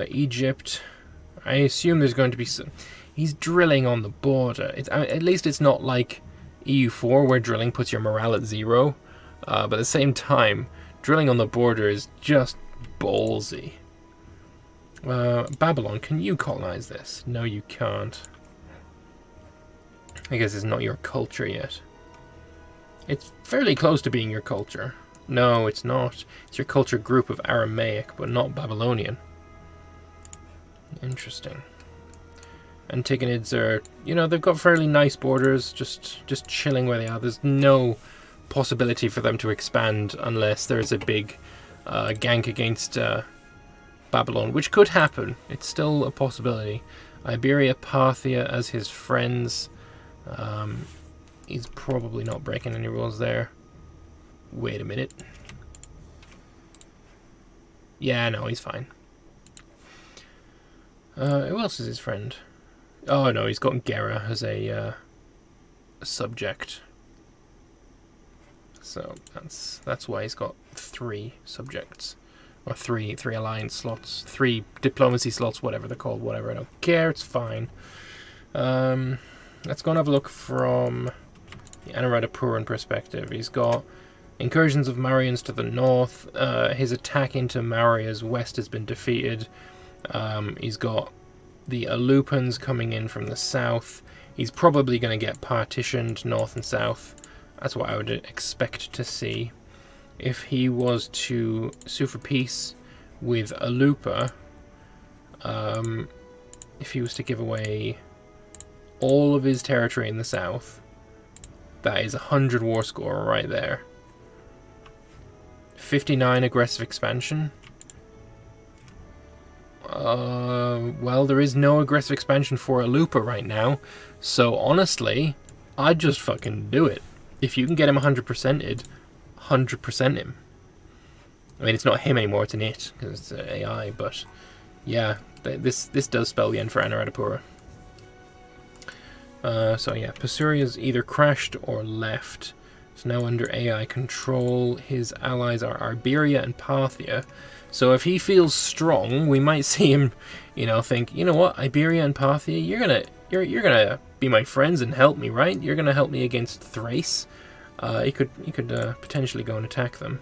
Egypt. I assume there's going to be some... He's drilling on the border. At least it's not like EU4 where drilling puts your morale at 0. But at the same time, drilling on the border is just ballsy. Babylon, can you colonize this? No, you can't. I guess it's not your culture yet. It's fairly close to being your culture. No, it's not. It's your culture group of Aramaic, but not Babylonian. Interesting. Antiguanids are, they've got fairly nice borders, just chilling where they are. There's no possibility for them to expand unless there's a big gank against Babylon, which could happen. It's still a possibility. Iberia, Parthia as his friends. He's probably not breaking any rules there. Wait a minute. Yeah, no, he's fine. Who else is his friend? Oh no, he's got Gera as a subject. So that's why he's got 3 subjects. Or 3 alliance slots. 3 diplomacy slots, whatever they're called, whatever, I don't care, it's fine. Let's go and have a look from the Anuradhapuran perspective. He's got incursions of Marians to the north. His attack into Maria's west has been defeated. He's got the Alupans coming in from the south. He's probably going to get partitioned north and south. That's what I would expect to see. If he was to sue for peace with Alupa, if he was to give away all of his territory in the south, that is 100 war score right there. 59 aggressive expansion. Well, there is no aggressive expansion for Alupa right now, so honestly, I'd just fucking do it. If you can get him 100%ed, 100% him. I mean, it's not him anymore, it's an it, because it's AI, but yeah, this does spell the end for Anuradhapura. So yeah, Pasuria's either crashed or left. It's now under AI control. His allies are Iberia and Parthia. So if he feels strong, we might see him, think, you know what, Iberia and Parthia, you're gonna be my friends and help me, right? You're gonna help me against Thrace. He could potentially go and attack them.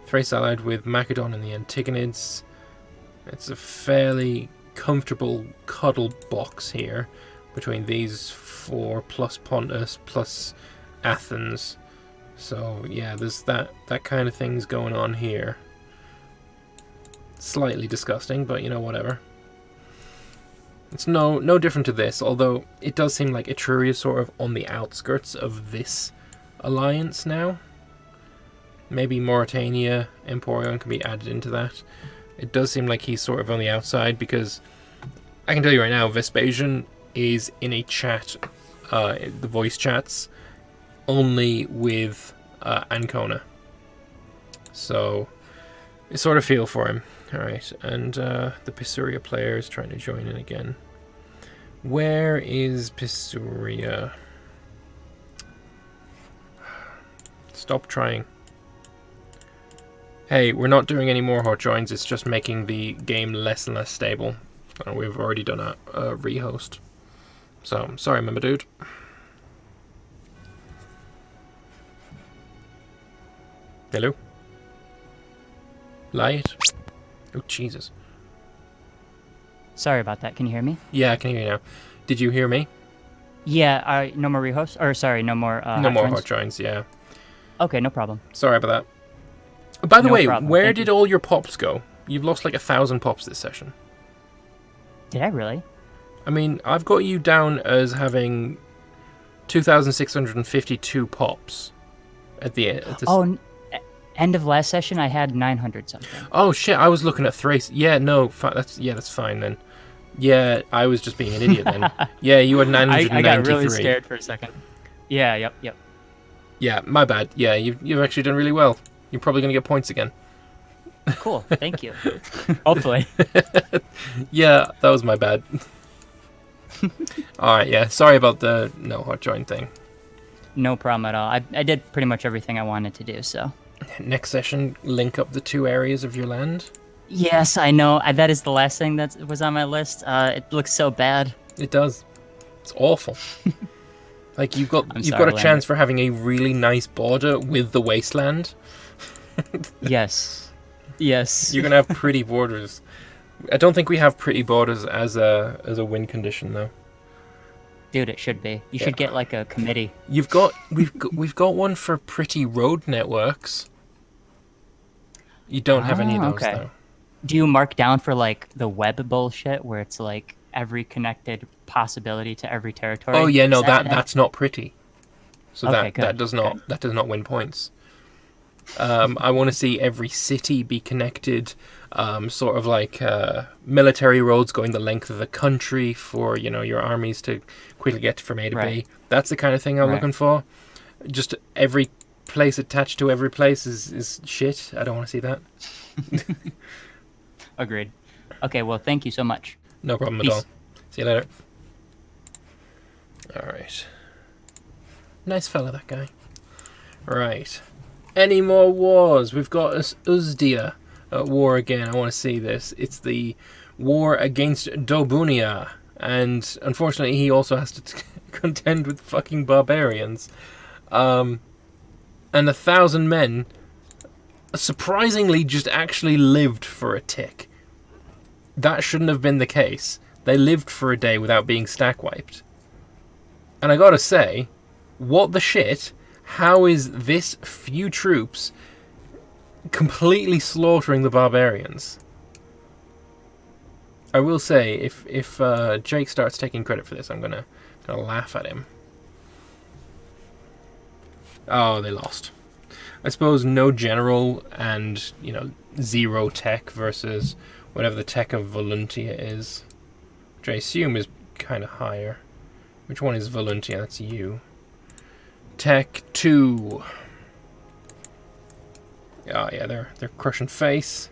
Thrace allied with Macedon and the Antiguanids. It's a fairly comfortable cuddle box here between these 4 plus Pontus plus Athens. So yeah, there's that kind of things going on here. Slightly disgusting, but whatever. It's no different to this, although it does seem like Etruria is sort of on the outskirts of this alliance now. Maybe Mauritania, Emporion can be added into that. It does seem like he's sort of on the outside, because I can tell you right now, Vespasian is in a chat, the voice chats, only with Ancona. So, I sort of feel for him. Alright, and the Pisuria player is trying to join in again. Where is Pisuria? Stop trying. Hey, we're not doing any more hot joins, it's just making the game less and less stable. We've already done a rehost. So, sorry, my dude. Hello? Light? Oh, Jesus. Sorry about that. Can you hear me? Yeah, I can hear you now. Did you hear me? Yeah, no more rehosts? Or, sorry, no more no more hot joins, yeah. Okay, no problem. Sorry about that. By the way, problem. where Thank did you. all your pops go? You've lost like 1,000 pops this session. Did I really? I mean, I've got you down as having 2,652 pops at the end. Oh, end of last session, I had 900 something. Oh shit! I was looking at Thrace. Yeah, no, that's fine then. Yeah, I was just being an idiot then. Yeah, you had 993. I got really scared for a second. Yeah, yep. Yeah, my bad. Yeah, you've actually done really well. You're probably gonna get points again. Cool, thank you. Hopefully. Yeah, that was my bad. Alright, yeah, sorry about the no hot join thing. No problem at all. I did pretty much everything I wanted to do, so. Next session, link up the 2 areas of your land. Yes, I know. That is the last thing that was on my list. It looks so bad. It does. It's awful. Like I'm you've got sorry, a chance Lambert. for having a really nice border with the wasteland. Yes. Yes. You're gonna have pretty borders. I don't think we have pretty borders as a win condition though. Dude, it should be. You Yeah. should get like a committee. We've got one for pretty road networks. You don't have any of those Okay. though. Do you mark down for like the web bullshit where it's like every connected possibility to every territory? Oh yeah, Is no, that's not pretty. So Okay, that good. Good. does not win points. I want to see every city be connected, sort of like military roads going the length of the country for your armies to quickly get from A to Right. B. That's the kind of thing I'm Right. looking for. Just every place attached to every place is shit. I don't want to see that. Agreed. Okay, well, thank you so much. No problem at all. Peace. See you later. All right. Nice fella, that guy. Right. Any more wars? We've got Uzdia at war again. I want to see this. It's the war against Dobunia. And unfortunately, he also has to contend with fucking barbarians. And 1,000 men surprisingly just actually lived for a tick. That shouldn't have been the case. They lived for a day without being stack wiped. And I gotta say, what the shit? How is this few troops completely slaughtering the barbarians? I will say, if Jake starts taking credit for this, I'm gonna laugh at him. Oh, they lost. I suppose no general and, 0 tech versus whatever the tech of Voluntia is, which I assume is kind of higher. Which one is Voluntia? That's you. Tech 2. Oh yeah, they're crushing face.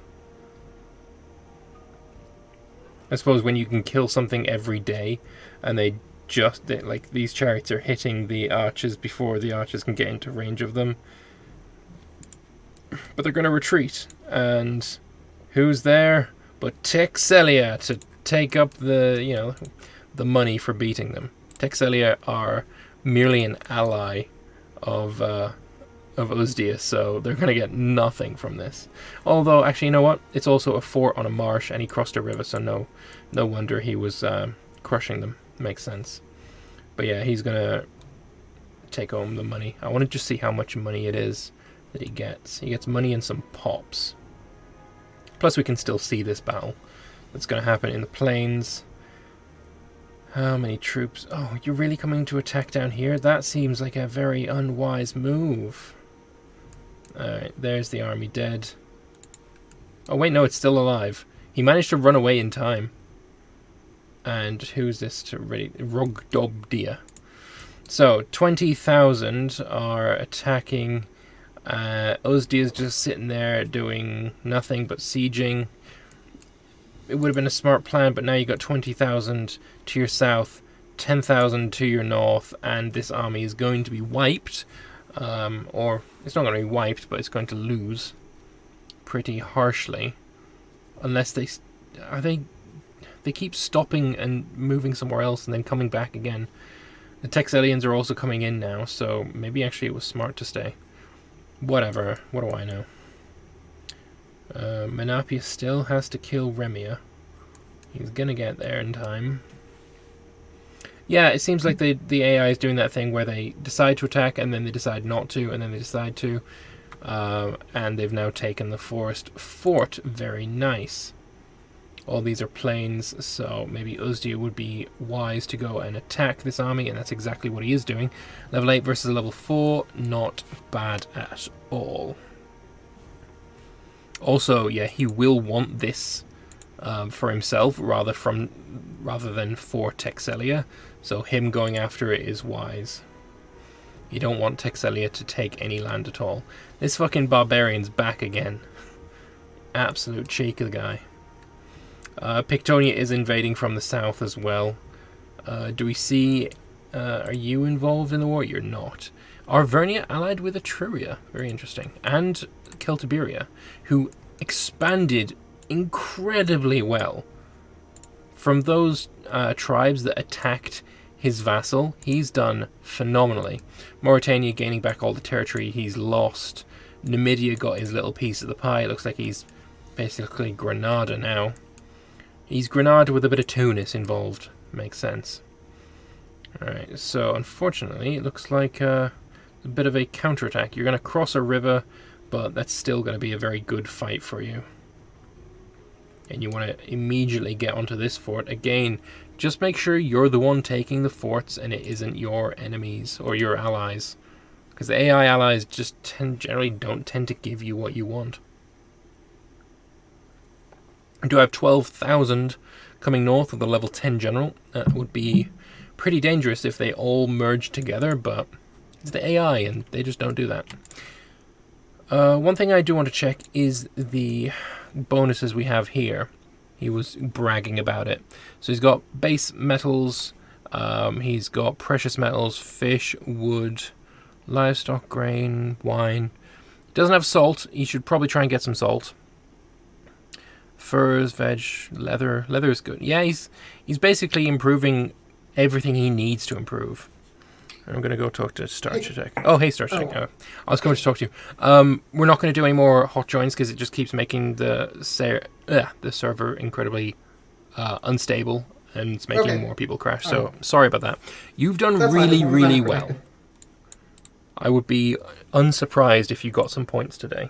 I suppose when you can kill something every day, and like these chariots are hitting the archers before the archers can get into range of them. But they're going to retreat, and who's there but Texelia to take up the money for beating them. Texelia are merely an ally of Uzdia, so they're going to get nothing from this. Although, actually, you know what? It's also a fort on a marsh, and he crossed a river, so no wonder he was crushing them. Makes sense. But yeah, he's going to take home the money. I want to just see how much money it is that he gets. He gets money and some pops. Plus, we can still see this battle that's going to happen in the plains. How many troops? Oh, you're really coming to attack down here? That seems like a very unwise move. Alright, there's the army dead. Oh wait, no, it's still alive. He managed to run away in time. And who's this to really... Rogdobdia. So, 20,000 are attacking. Uzdia's just sitting there doing nothing but sieging. It would have been a smart plan, but now you got 20,000 to your south, 10,000 to your north, and this army is going to be wiped. Or it's not going to be wiped, but it's going to lose pretty harshly, unless they keep stopping and moving somewhere else and then coming back again. The Texelians are also coming in now, so maybe actually it was smart to stay. Whatever. What do I know? Menapia still has to kill Remia. He's gonna get there in time. Yeah, it seems like the AI is doing that thing where they decide to attack and then they decide not to, and then they decide to. And they've now taken the forest fort. Very nice. All these are plains, so maybe Uzdia would be wise to go and attack this army, and that's exactly what he is doing. Level 8 versus level 4, not bad at all. Also, yeah, he will want this for himself rather than for Texelia, so him going after it is wise. You don't want Texelia to take any land at all. This fucking barbarian's back again. Absolute cheek of the guy. Pictonia is invading from the south as well. Do we see... are you involved in the war? You're not. Are Vernia allied with Etruria? Very interesting. And Celtiberia, who expanded incredibly well. From those tribes that attacked his vassal, he's done phenomenally. Mauritania gaining back all the territory he's lost. Numidia got his little piece of the pie. It looks like he's basically Granada now. He's Granada with a bit of Tunis involved. Makes sense. Alright, so unfortunately, it looks like a bit of a counterattack. You're going to cross a river, but that's still going to be a very good fight for you. And you want to immediately get onto this fort. Again, just make sure you're the one taking the forts and it isn't your enemies or your allies. Because the AI allies just generally don't tend to give you what you want. I do have 12,000 coming north with a level 10 general. That would be pretty dangerous if they all merged together, but it's the AI and they just don't do that. One thing I do want to check is the bonuses we have here. He was bragging about it. So he's got base metals, he's got precious metals, fish, wood, livestock, grain, wine. He doesn't have salt. He should probably try and get some salt. Furs, veg, leather. Leather is good. Yeah, he's basically improving everything he needs to improve. I'm going to go talk to Starchitec. Oh, hey, Starchitec. Oh. I was going to talk to you. We're not going to do any more hot joins because it just keeps making the server incredibly unstable and it's making more people crash. So sorry about that. You've done really well. I would be unsurprised if you got some points today.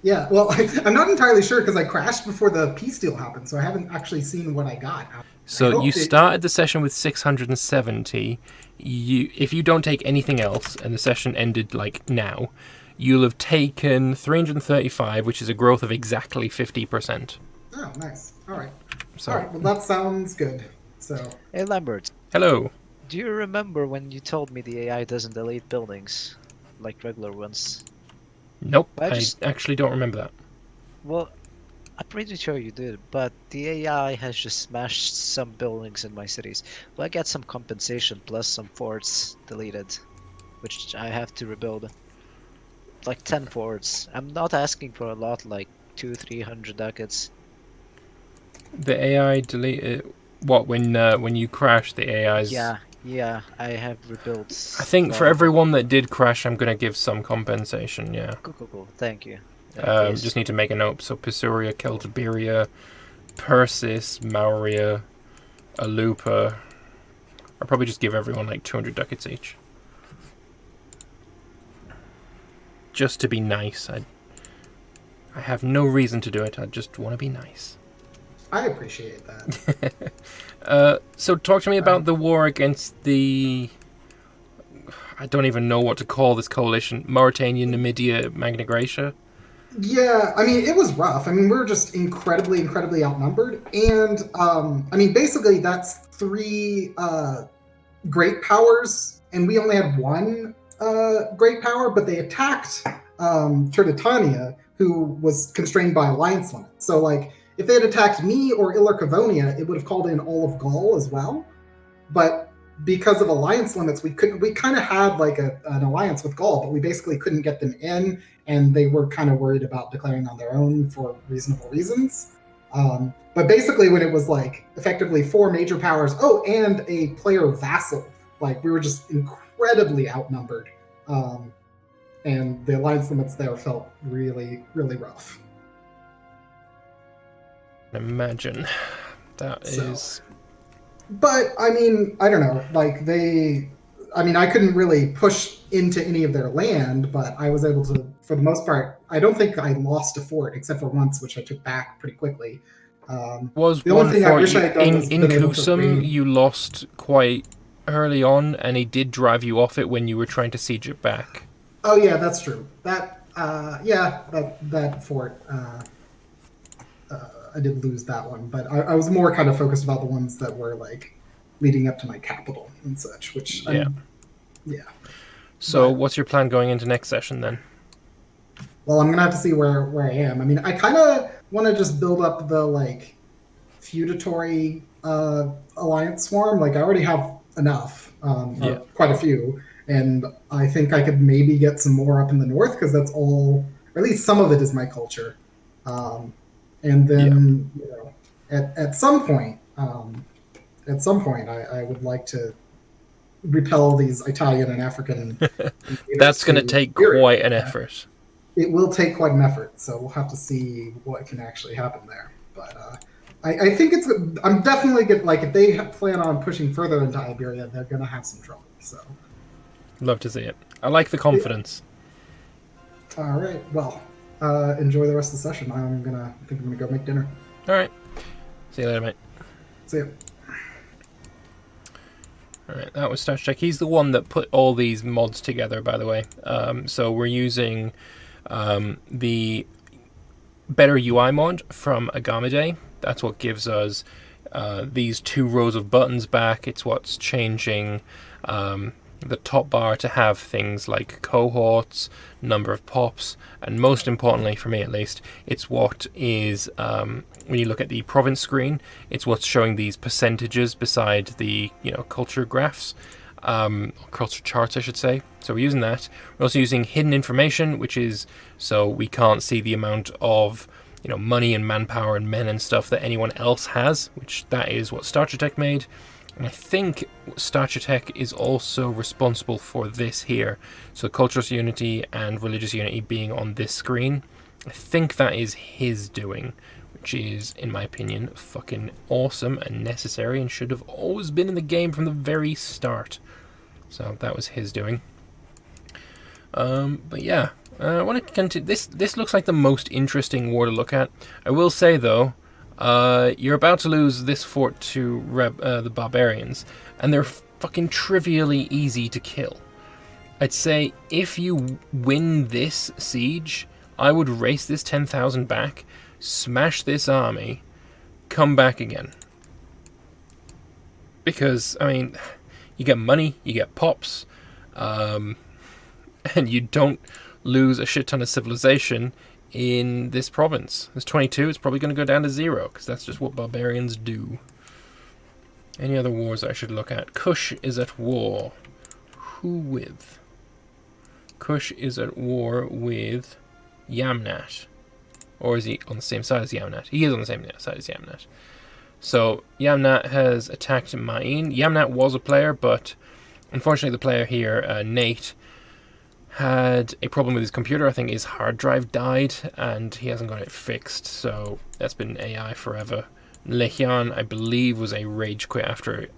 Yeah, well, I'm not entirely sure because I crashed before the peace deal happened, so I haven't actually seen what I got. So you started the session with 670. If you don't take anything else, and the session ended like now, you'll have taken 335, which is a growth of exactly 50%. Oh, nice. All right. So, all right, well, that sounds good. So. Hey, Lambert. Hello. Do you remember when you told me the AI doesn't delete buildings like regular ones? Nope, I actually don't remember that. Well, I'm pretty sure you did, but the AI has just smashed some buildings in my cities. Well, I get some compensation plus some forts deleted, which I have to rebuild. Like 10 forts. I'm not asking for a lot, like 200-300 ducats. The AI deleted what when you crash the AI's? Yeah, I have rebuilt. I think for everyone that did crash, I'm gonna give some compensation. Yeah. Cool. Thank you. Just need to make a note. So Pisuria, Celtiberia, Persis, Mauria, Alupa. I'll probably just give everyone like 200 ducats each. Just to be nice. I have no reason to do it. I just want to be nice. I appreciate that. So talk to me about the war against the... I don't even know what to call this coalition. Mauritania, Numidia, Magna Graecia? Yeah, I mean, it was rough. I mean, we were just incredibly outnumbered. And, I mean, basically that's 3 great powers, and we only had 1 great power, but they attacked Turdetania, who was constrained by alliance limits. So, like, if they had attacked me or Illyricovonia, it would have called in all of Gaul as well. But because of alliance limits, we kind of had like an alliance with Gaul, but we basically couldn't get them in, and they were kind of worried about declaring on their own for reasonable reasons. But basically, when it was like effectively 4 major powers, and a player vassal, like we were just incredibly outnumbered. And the alliance limits there felt really rough. Imagine. That is... But, I mean, I don't know, like I couldn't really push into any of their land, but I was able to, for the most part, I don't think I lost a fort, except for once, which I took back pretty quickly. Was the only thing I wish I had done was in Kusum, you lost quite early on, and he did drive you off it when you were trying to siege it back. Oh, yeah, that's true. That fort... I did lose that one, but I was more kind of focused about the ones that were like leading up to my capital and such, which So what's your plan going into next session then? Well, I'm gonna have to see where I am. I mean, I kind of want to just build up the like feudatory alliance swarm. Like I already have enough, quite a few, and I think I could maybe get some more up in the north because that's all, or at least some of it is my culture. and then at some point, I would like to repel these Italian and African invaders That's going to to take Iberia. quite an effort. It will take quite an effort, so we'll have to see what can actually happen there. But I think I'm definitely if they plan on pushing further into Iberia, they're going to have some trouble. So, Love to see it. I like the confidence. Yeah. All right. Well, enjoy the rest of the session. I think I'm gonna go make dinner. All right. See you later, mate. See ya. Alright, that was Starchitec. He's the one that put all these mods together, by the way. So we're using the Better UI mod from Agamidae. That's what gives us these 2 rows of buttons back. It's what's changing the top bar to have things like cohorts, number of pops, and most importantly, for me at least, it's what is, when you look at the province screen, it's what's showing these percentages beside the culture graphs, or culture charts I should say. So we're using that. We're also using hidden information, which is so we can't see the amount of money and manpower and men and stuff that anyone else has, which that is what Starchitec made. And I think Starchitec is also responsible for this here. So cultural unity and religious unity being on this screen. I think that is his doing, which is, in my opinion, fucking awesome and necessary and should have always been in the game from the very start. So that was his doing. But yeah, I want to continue. This looks like the most interesting war to look at. I will say though, you're about to lose this fort to the barbarians, and they're fucking trivially easy to kill. I'd say if you win this siege, I would race this 10,000 back, smash this army, come back again. Because, I mean, you get money, you get pops, and you don't lose a shit ton of civilization in this province. There's 22, it's probably going to go down to 0, because that's just what barbarians do. Any other wars I should look at? Kush is at war. Who with? Kush is at war with Yamnat. Or is he on the same side as Yamnat? He is on the same side as Yamnat. So, Yamnat has attacked Ma'in. Yamnat was a player, but unfortunately the player here, Nate, had a problem with his computer. I think his hard drive died, and he hasn't got it fixed, so that's been AI forever. Lehian, I believe, was a rage quit after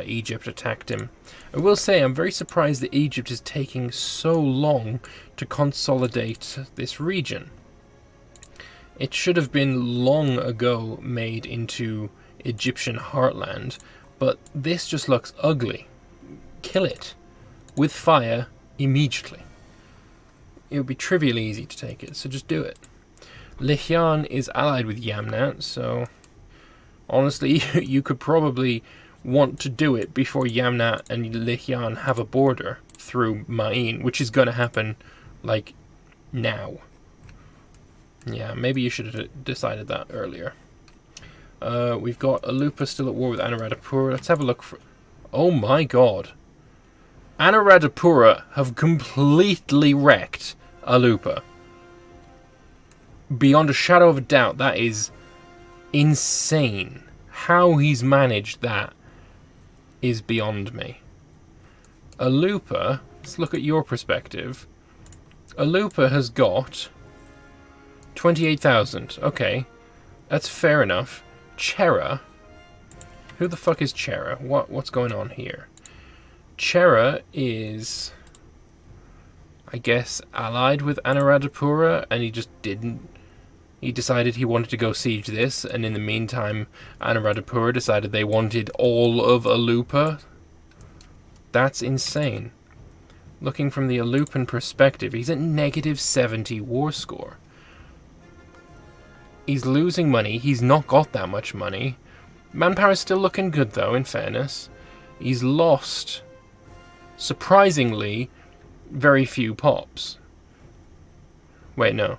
Egypt attacked him. I will say, I'm very surprised that Egypt is taking so long to consolidate this region. It should have been long ago made into Egyptian heartland, but this just looks ugly. Kill it with fire immediately. It would be trivially easy to take it, so just do it. Lehian is allied with Yamnat, so honestly, you could probably want to do it before Yamnat and Lehian have a border through Ma'in, which is going to happen, like, now. Yeah, maybe you should have decided that earlier. We've got Alupa still at war with Anuradhapura. Let's have a look for... Oh my god. Anuradhapura have completely wrecked Alupa. Beyond a shadow of a doubt, that is insane. How he's managed that is beyond me. Alupa, let's look at your perspective. Alupa has got 28,000. Okay, that's fair enough. Chera, who the fuck is Chera? What's going on here? Chera is, I guess, allied with Anuradhapura, and he just didn't. He decided he wanted to go siege this, and in the meantime, Anuradhapura decided they wanted all of Alupa. That's insane. Looking from the Alupan perspective, he's at negative 70 war score. He's losing money. He's not got that much money. Manpower's still looking good, though, in fairness. He's lost, surprisingly, very few pops. Wait, no.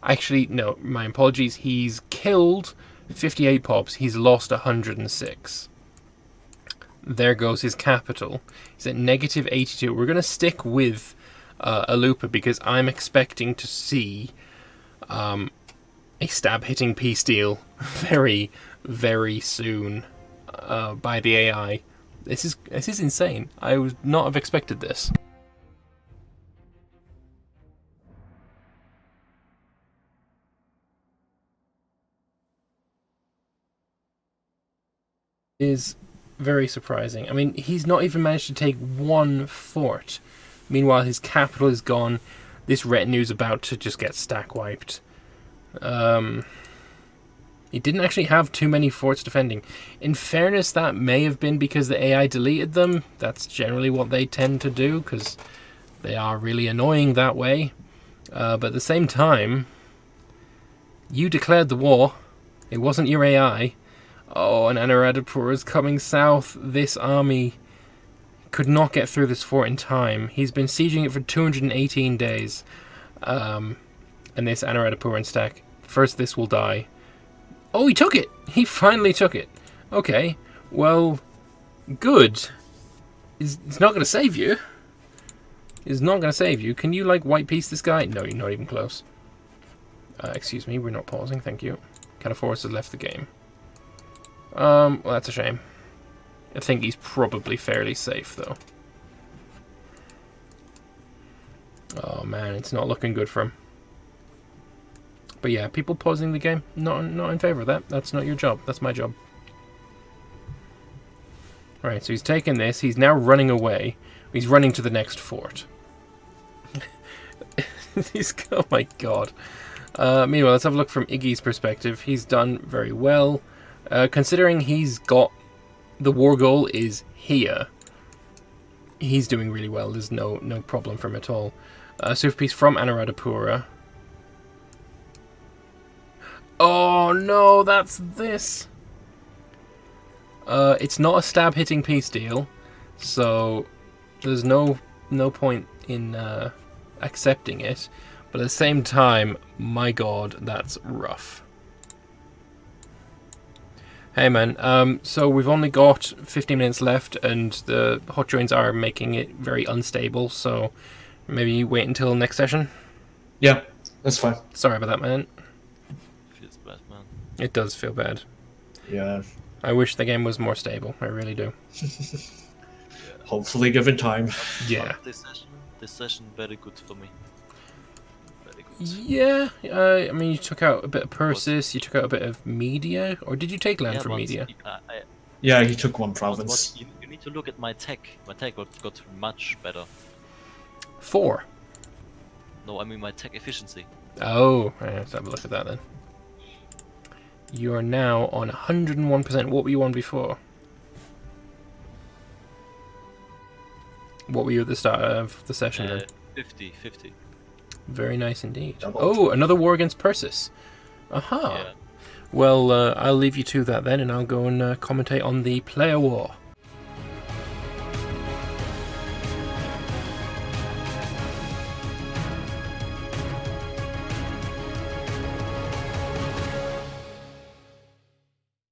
Actually, no, my apologies. He's killed 58 pops. He's lost 106. There goes his capital. He's at negative 82. We're going to stick with Alupa because I'm expecting to see a stab-hitting peace deal very, very soon by the AI. This is insane. I would not have expected this. Is very surprising. I mean, he's not even managed to take one fort. Meanwhile, his capital is gone. This retinue's about to just get stack wiped. He didn't actually have too many forts defending. In fairness, that may have been because the AI deleted them. That's generally what they tend to do, because they are really annoying that way. But at the same time, you declared the war. It wasn't your AI. Oh, and Anuradhapura is coming south. This army could not get through this fort in time. He's been sieging it for 218 days. And this Anuradhapura stack. First, this will die. Oh, he took it! He finally took it. Okay, well, good. It's not going to save you. It's not going to save you. Can you, like, white piece this guy? No, you're not even close. Excuse me, we're not pausing, thank you. Canaforus has left the game. Well, that's a shame. I think he's probably fairly safe, though. Oh, man, it's not looking good for him. But yeah, people pausing the game, not in favor of that. That's not your job. That's my job. Alright, so he's taken this. He's now running away. He's running to the next fort. Oh my god. Meanwhile, let's have a look from Iggy's perspective. He's done very well. Considering he's got... The war goal is here. He's doing really well. There's no problem for him at all. Super piece from Anuradhapura. Oh no, that's this. It's not a stab-hitting peace deal, so there's no point in accepting it. But at the same time, my god, that's rough. Hey man, so we've only got 15 minutes left, and the hot joins are making it very unstable. So maybe wait until next session. Yeah, that's fine. Sorry about that, man. Feels bad, man. It does feel bad. Yeah. I wish the game was more stable. I really do. Hopefully given time. Yeah. This session very good for me. Very good. Yeah, I mean, you took out a bit of Persis, you took out a bit of Media, or did you take land from but Media? Yeah, he took one province. You need to look at my tech. My tech got much better. 4. No, I mean my tech efficiency. Oh, right, let's have a look at that then. You are now on 101%. What were you on before? What were you at the start of the session then? 50. Very nice indeed. Doubled. Oh, another war against Persis. Aha. Yeah. Well, I'll leave you to that then, and I'll go and commentate on the player war.